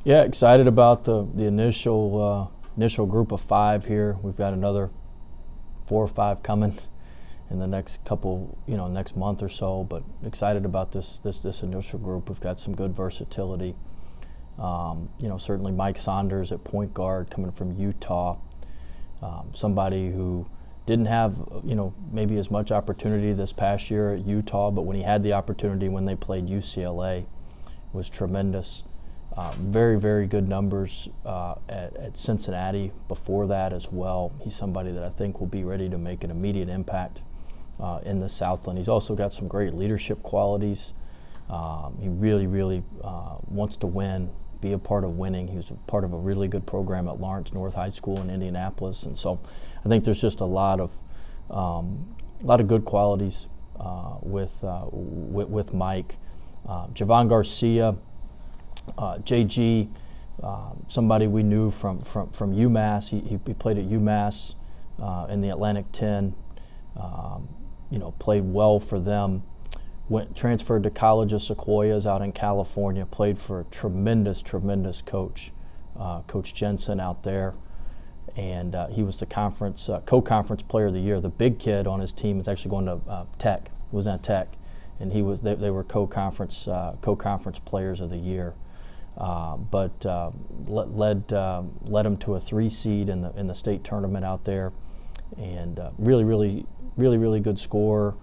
Yeah, excited about the initial group of 5 here. We've got another 4 or 5 coming in the next couple, next month or so. But excited about this initial group. We've got some good versatility. Certainly Mike Saunders at point guard coming from Utah. Somebody who didn't have, maybe as much opportunity this past year at Utah, but when he had the opportunity when they played UCLA, was tremendous. Very, very good numbers at Cincinnati before that as well. He's somebody that I think will be ready to make an immediate impact in the Southland. He's also got some great leadership qualities. He really, really wants to win, be a part of winning. He was a part of a really good program at Lawrence North High School in Indianapolis, and so I think there's just a lot of good qualities with Mike. Javon Garcia. JG, somebody we knew from UMass. He played at UMass in the Atlantic 10. Played well for them. Transferred to College of Sequoias out in California. Played for a tremendous coach, Coach Jensen out there, and he was the co-conference player of the year. The big kid on his team is actually going to Tech. Was at Tech, and they were co-conference players of the year. But led him to a 3 seed in the state tournament out there, and really good scorer.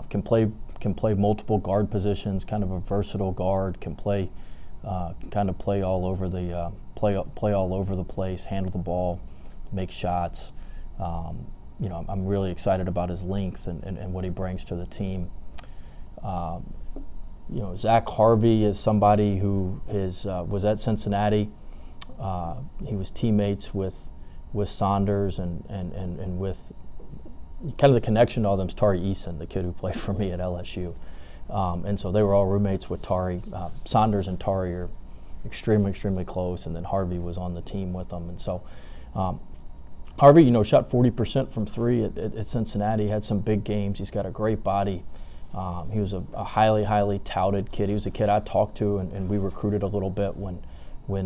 Can play multiple guard positions. Kind of a versatile guard. Can play all over the play all over the place. Handle the ball, make shots. I'm really excited about his length and what he brings to the team. Zach Harvey is somebody who was at Cincinnati. He was teammates with Saunders and with kind of the connection to all them is Tari Eason, the kid who played for me at LSU. And so they were all roommates with Tari. Saunders and Tari are extremely close, and then Harvey was on the team with them. And so Harvey, shot 40% from 3 at Cincinnati, had some big games. He's got a great body. He was a highly touted kid. He was a kid I talked to, and we recruited a little bit when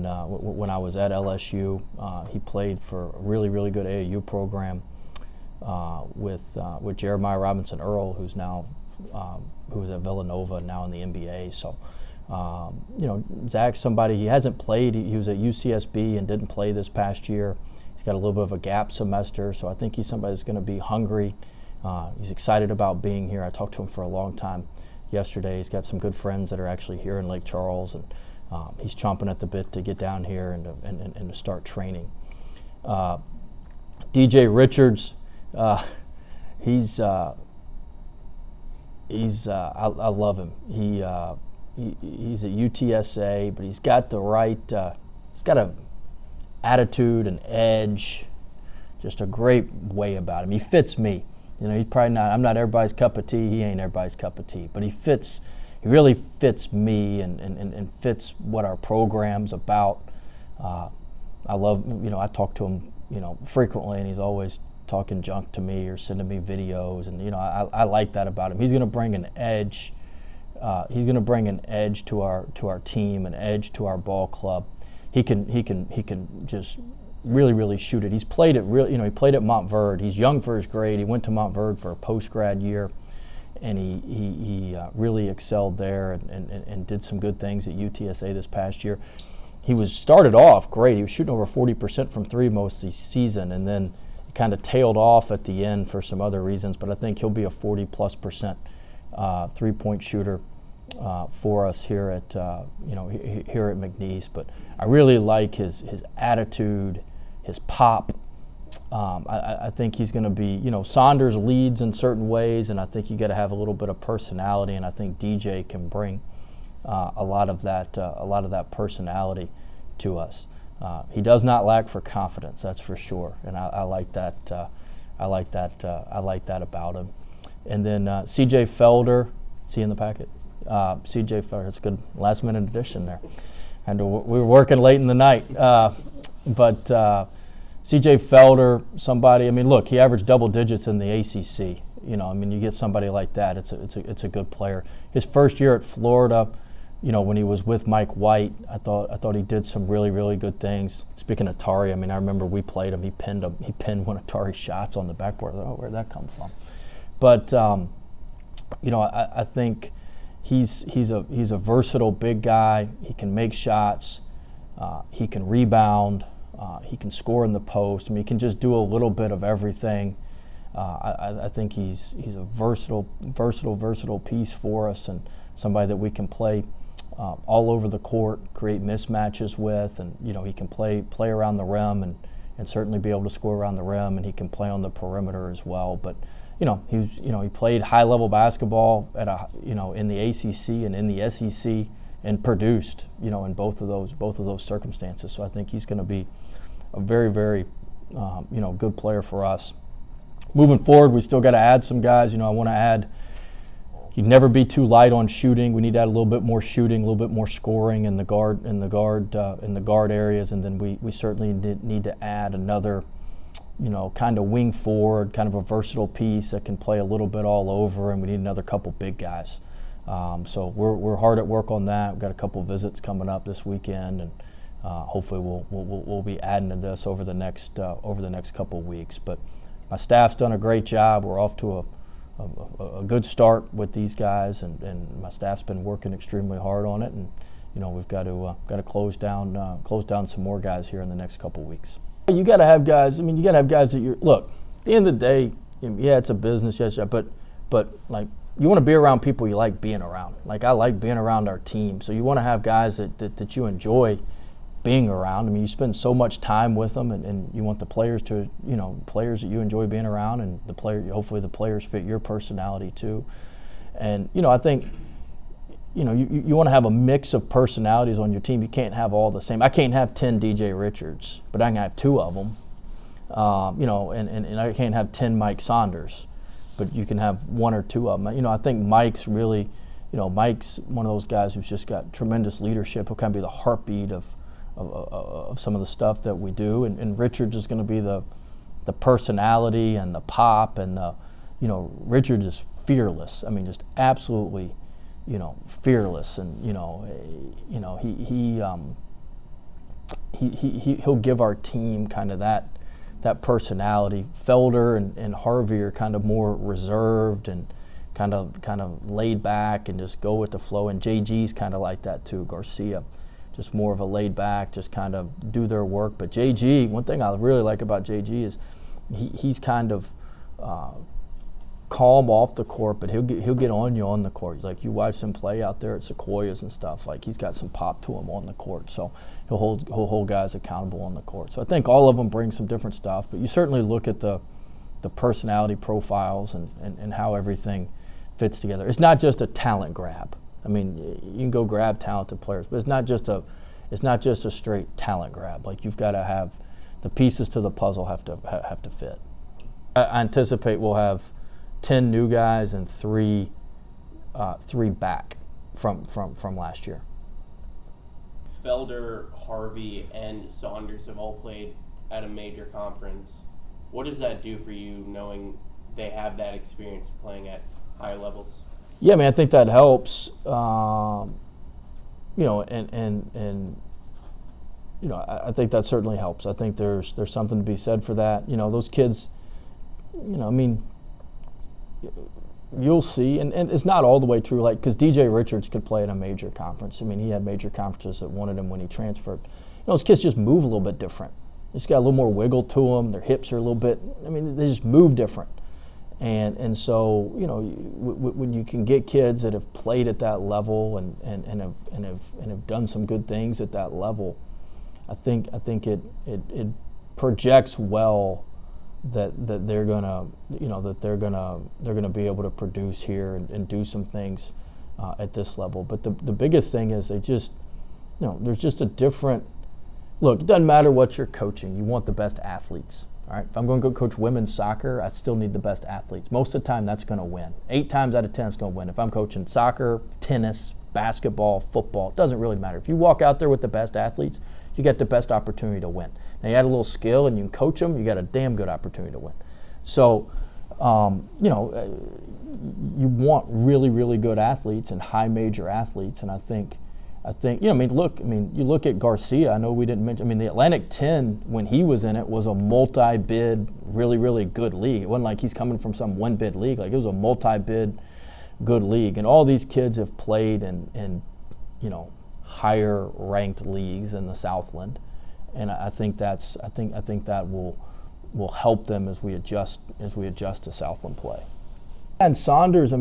I was at LSU. He played for a really good AAU program with Jeremiah Robinson Earl, who was at Villanova, now in the NBA. So, Zach's somebody, he hasn't played. He was at UCSB and didn't play this past year. He's got a little bit of a gap semester, so I think he's somebody that's going to be hungry. He's excited about being here. I talked to him for a long time yesterday. He's got some good friends that are actually here in Lake Charles, and he's chomping at the bit to get down here and to start training. DJ Richards, I love him. He's at UTSA, but he's got the right. He's got a attitude and edge, just a great way about him. He fits me. He's probably not. I'm not everybody's cup of tea. He ain't everybody's cup of tea, but he fits. He really fits me and fits what our program's about. I love. I talk to him. Frequently, and he's always talking junk to me or sending me videos, and I like that about him. He's going to bring an edge. He's going to bring an edge to our team, an edge to our ball club. He can just really shoot it. He's played at he played at Montverde. He's young for his grade. He went to Montverde for a post-grad year, and he really excelled there and did some good things at UTSA this past year. He started off great. He was shooting over 40% from 3 most of the season, and then he kind of tailed off at the end for some other reasons. But I think he'll be a 40+% 3-point shooter for us here at here at McNeese. But I really like his attitude, his pop. I think he's going to be, Saunders leads in certain ways, and I think you got to have a little bit of personality, and I think DJ can bring a lot of that personality to us. He does not lack for confidence, that's for sure, and I like that. I like that about him. And then CJ Felder, see in the packet. CJ Felder, that's a good last-minute addition there. And we were working late in the night, but CJ Felder, somebody. Look, he averaged double digits in the ACC. You get somebody like that. It's a good player. His first year at Florida, when he was with Mike White, I thought he did some really, really good things. Speaking of Tari, I mean, I remember we played him. He pinned one of Tari's shots on the backboard. I thought, oh, where'd that come from? But I think he's a versatile big guy. He can make shots. He can rebound. He can score in the post. I mean, he can just do a little bit of everything. I think he's a versatile piece for us, and somebody that we can play all over the court, create mismatches with, and he can play around the rim and certainly be able to score around the rim, and he can play on the perimeter as well. But he played high level basketball at in the ACC and in the SEC and produced in both of those circumstances. So I think he's going to be a very, very good player for us. Moving forward, we still got to add some guys. I want to add. You'd never be too light on shooting. We need to add a little bit more shooting, a little bit more scoring in the guard areas, and then we certainly need to add another, kind of wing forward, kind of a versatile piece that can play a little bit all over, and we need another couple big guys. So we're hard at work on that. We've got a couple visits coming up this weekend, and hopefully we'll be adding to this over the next couple weeks. But my staff's done a great job. We're off to a good start with these guys, and my staff's been working extremely hard on it, and we've got to close down some more guys here in the next couple weeks. You got to have guys. I mean, you got to have guys that look. At the end of the day, yeah, it's a business, yes, but like you want to be around people you like being around. Like I like being around our team, so you want to have guys that you enjoy being around. I mean, you spend so much time with them, and you want the players to, players that you enjoy being around, and hopefully the players fit your personality too. And I think, you want to have a mix of personalities on your team. You can't have all the same. I can't have 10 DJ Richards, but I can have 2 of them. And I can't have 10 Mike Saunders, but you can have 1 or 2 of them. I think Mike's really, Mike's one of those guys who's just got tremendous leadership. He'll kind of be the heartbeat of some of the stuff that we do, and Richards is going to be the personality and the pop and the, Richards is fearless. I mean, just absolutely, fearless, and he'll give our team kind of that personality. Felder and Harvey are kind of more reserved and kind of laid back and just go with the flow, and JG's kind of like that too. Garcia. Just more of a laid back, just kind of do their work. But JG, one thing I really like about JG is he's kind of calm off the court, but he'll get on you on the court. Like you watch him play out there at Sequoias and stuff. Like he's got some pop to him on the court, so he'll hold guys accountable on the court. So I think all of them bring some different stuff, but you certainly look at the personality profiles and how everything fits together. It's not just a talent grab. I mean, you can go grab talented players, but it's not just a straight talent grab. Like you've got to have the pieces to the puzzle have to fit. I anticipate we'll have 10 new guys and three back from last year. Felder, Harvey, and Saunders have all played at a major conference. What does that do for you, knowing they have that experience playing at higher levels? Yeah, I mean, I think that helps. I think that certainly helps. I think there's something to be said for that. Those kids, I mean, you'll see, and it's not all the way true, like, because DJ Richards could play at a major conference. I mean, he had major conferences that wanted him when he transferred. Those kids just move a little bit different. They just got a little more wiggle to them. Their hips are a little bit, I mean, they just move different. And so, when you can get kids that have played at that level and have done some good things at that level, I think it projects well that they're gonna be able to produce here and do some things at this level. But the biggest thing is they just, there's just a different look. It doesn't matter what you're coaching. You want the best athletes. All right, if I'm going to go coach women's soccer, I still need the best athletes. Most of the time, that's going to win. 8 times out of 10, it's going to win. If I'm coaching soccer, tennis, basketball, football, it doesn't really matter. If you walk out there with the best athletes, you get the best opportunity to win. Now, you add a little skill and you can coach them, you got a damn good opportunity to win. So, you want really, really good athletes and high major athletes, and I think, I think, you look at Garcia. I know we didn't mention. The Atlantic 10 when he was in it was a multi-bid, really, really good league. It wasn't like he's coming from some one-bid league. Like, it was a multi-bid, good league. And all these kids have played in higher ranked leagues in the Southland, and I think that will help them as we adjust to Southland play. And Saunders,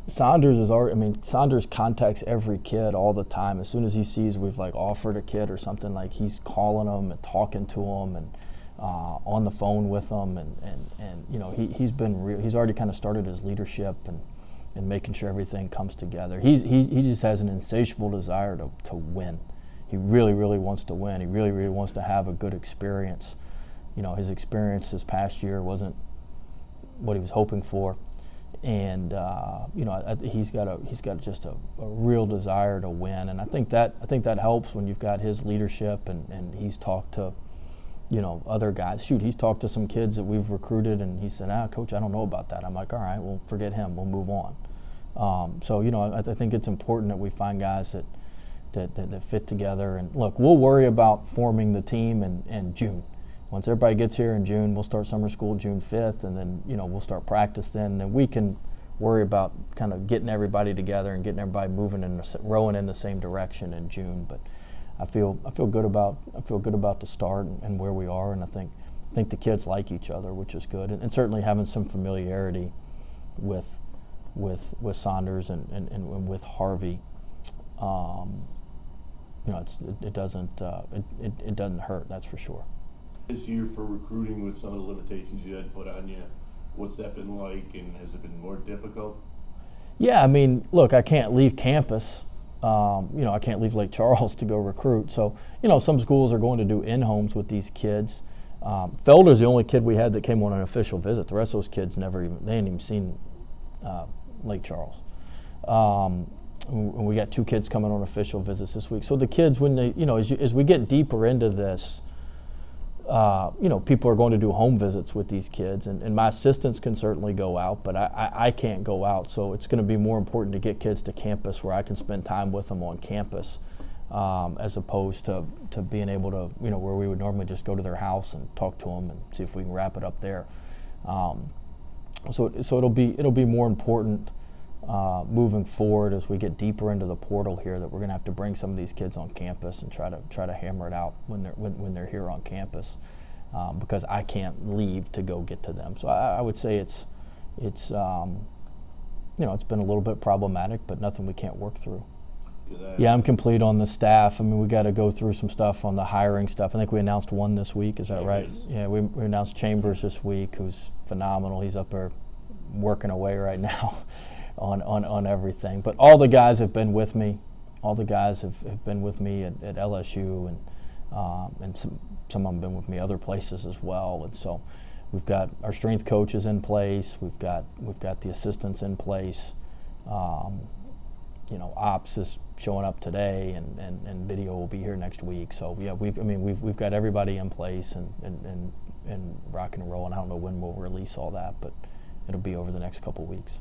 Saunders contacts every kid all the time. As soon as he sees we've offered a kid or something, he's calling them and talking to them and on the phone with them, and he's already kind of started his leadership and making sure everything comes together. He just has an insatiable desire to win. He really, really wants to win. He really, really wants to have a good experience. His experience this past year wasn't what he was hoping for, and he's got just a real desire to win. And I think that helps when you've got his leadership, and he's talked to other guys. He's talked to some kids that we've recruited, and he said, Coach, I don't know about that. I'm like, all right, well, forget him. We'll move on. I think it's important that we find guys that fit together. And look, we'll worry about forming the team in June. Once everybody gets here in June, we'll start summer school June 5th, and then we'll start practice then. Then we can worry about kind of getting everybody together and getting everybody rowing in the same direction in June. But I feel good about the start and where we are, and I think the kids like each other, which is good, and certainly having some familiarity with Saunders and with Harvey. It doesn't hurt, that's for sure. This year for recruiting, with some of the limitations you had put on you, what's that been like, and has it been more difficult? Yeah, look, I can't leave campus. I can't leave Lake Charles to go recruit. So, some schools are going to do in-homes with these kids. Felder's the only kid we had that came on an official visit. The rest of those kids they hadn't even seen Lake Charles. We got 2 kids coming on official visits this week. So the kids, when they, as we get deeper into this, people are going to do home visits with these kids, and my assistants can certainly go out, but I can't go out. So it's going to be more important to get kids to campus where I can spend time with them on campus, as opposed to being able to, where we would normally just go to their house and talk to them and see if we can wrap it up there. So it'll be more important moving forward as we get deeper into the portal here, that we're going to have to bring some of these kids on campus and try to hammer it out when they're here on campus, because I can't leave to go get to them. So I would say it's been a little bit problematic, but nothing we can't work through. Yeah, I'm complete on the staff. We got to go through some stuff on the hiring stuff. I think we announced one this week. Is that right? Yeah, we announced Chambers this week, who's phenomenal. He's up there working away right now on everything. But all the guys have been with me. All the guys have been with me at LSU, and some of them have been with me other places as well. And so we've got our strength coaches in place. We've got the assistants in place. Ops is showing up today, and video will be here next week. So yeah, we've got everybody in place and rock and roll. And I don't know when we'll release all that, but it'll be over the next couple weeks.